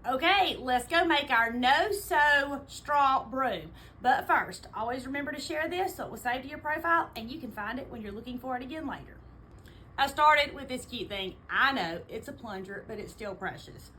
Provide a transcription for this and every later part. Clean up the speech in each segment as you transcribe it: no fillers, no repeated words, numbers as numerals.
Okay, let's go make our no-sew straw broom. But first, always remember to share this so it will save to your profile and you can find it when you're looking for it again later. I started with this cute thing. I know it's a plunger, but it's still precious.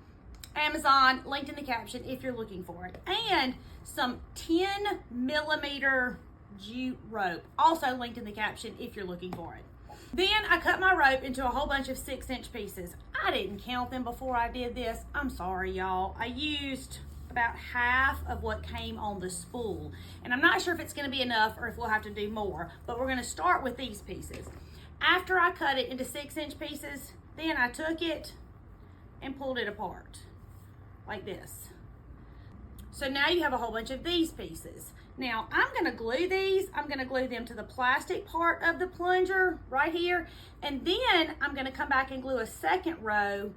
Amazon, linked in the caption if you're looking for it. And some 10 millimeter jute rope, also linked in the caption if you're looking for it. Then I cut my rope into a whole bunch of 6-inch pieces. I didn't count them before I did this. I'm sorry, y'all. I used about half of what came on the spool. And I'm not sure if it's gonna be enough or if we'll have to do more, but we're gonna start with these pieces. After I cut it into 6-inch pieces, then I took it and pulled it apart, like this. So now you have a whole bunch of these pieces. Now I'm gonna glue these. I'm gonna glue them to the plastic part of the plunger right here. And then I'm gonna come back and glue a second row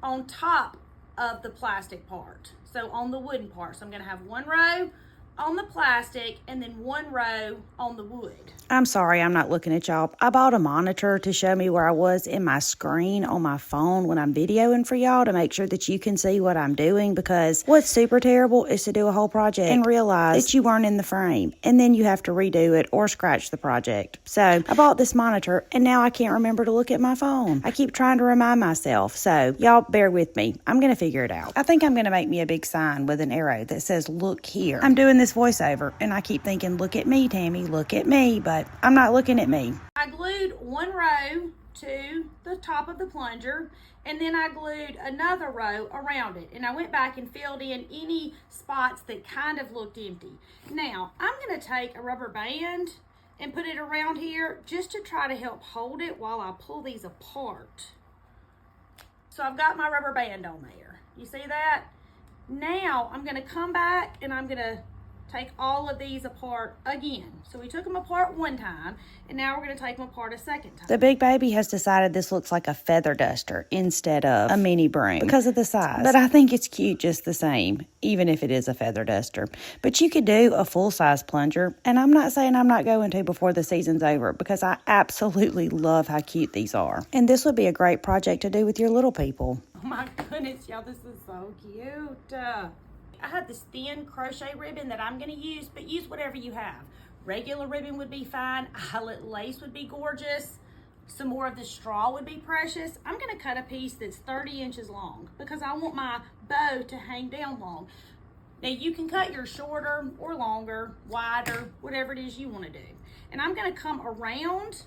on top of the plastic part. So on the wooden part. So I'm gonna have one row on the plastic and then one row on the wood. I'm sorry, I'm not looking at y'all. I bought a monitor to show me where I was in my screen on my phone when I'm videoing for y'all to make sure that you can see what I'm doing, because what's super terrible is to do a whole project and realize that you weren't in the frame and then you have to redo it or scratch the project. So I bought this monitor and now I can't remember to look at my phone. I keep trying to remind myself. So y'all bear with me. I'm going to figure it out. I think I'm going to make me a big sign with an arrow that says look here. I'm doing this voiceover and I keep thinking look at me, Tammy, look at me, but I'm not looking at me. I glued one row to the top of the plunger and then I glued another row around it, and I went back and filled in any spots that kind of looked empty. Now I'm going to take a rubber band and put it around here just to try to help hold it while I pull these apart. So I've got my rubber band on there. You see that? Now I'm going to come back and I'm going to take all of these apart again. So we took them apart one time, and now we're going to take them apart a second time. The big baby has decided this looks like a feather duster instead of a mini broom because of the size. But I think it's cute just the same, even if it is a feather duster. But you could do a full-size plunger, and I'm not saying I'm not going to before the season's over, because I absolutely love how cute these are. And this would be a great project to do with your little people. Oh my goodness, y'all, this is so cute. I have this thin crochet ribbon that I'm going to use, but use whatever you have. Regular ribbon would be fine. Eyelet lace would be gorgeous. Some more of the straw would be precious. I'm going to cut a piece that's 30 inches long because I want my bow to hang down long. Now you can cut yours shorter or longer, wider, whatever it is you want to do. And I'm going to come around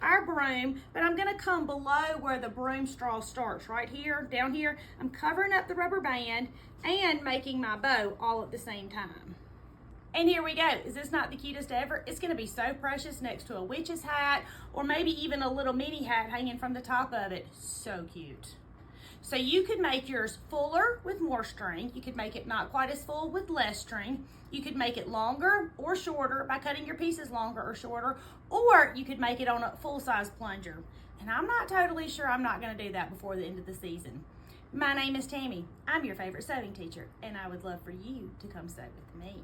our broom, but I'm going to come below where the broom straw starts, right here, down here. I'm covering up the rubber band and making my bow all at the same time. And here we go. Is this not the cutest ever? It's going to be so precious next to a witch's hat, or maybe even a little mini hat hanging from the top of it. So cute. So you could make yours fuller with more string. You could make it not quite as full with less string. You could make it longer or shorter by cutting your pieces longer or shorter, or you could make it on a full-size plunger. And I'm not totally sure I'm not going to do that before the end of the season. My name is Tammy. I'm your favorite sewing teacher, and I would love for you to come sew with me.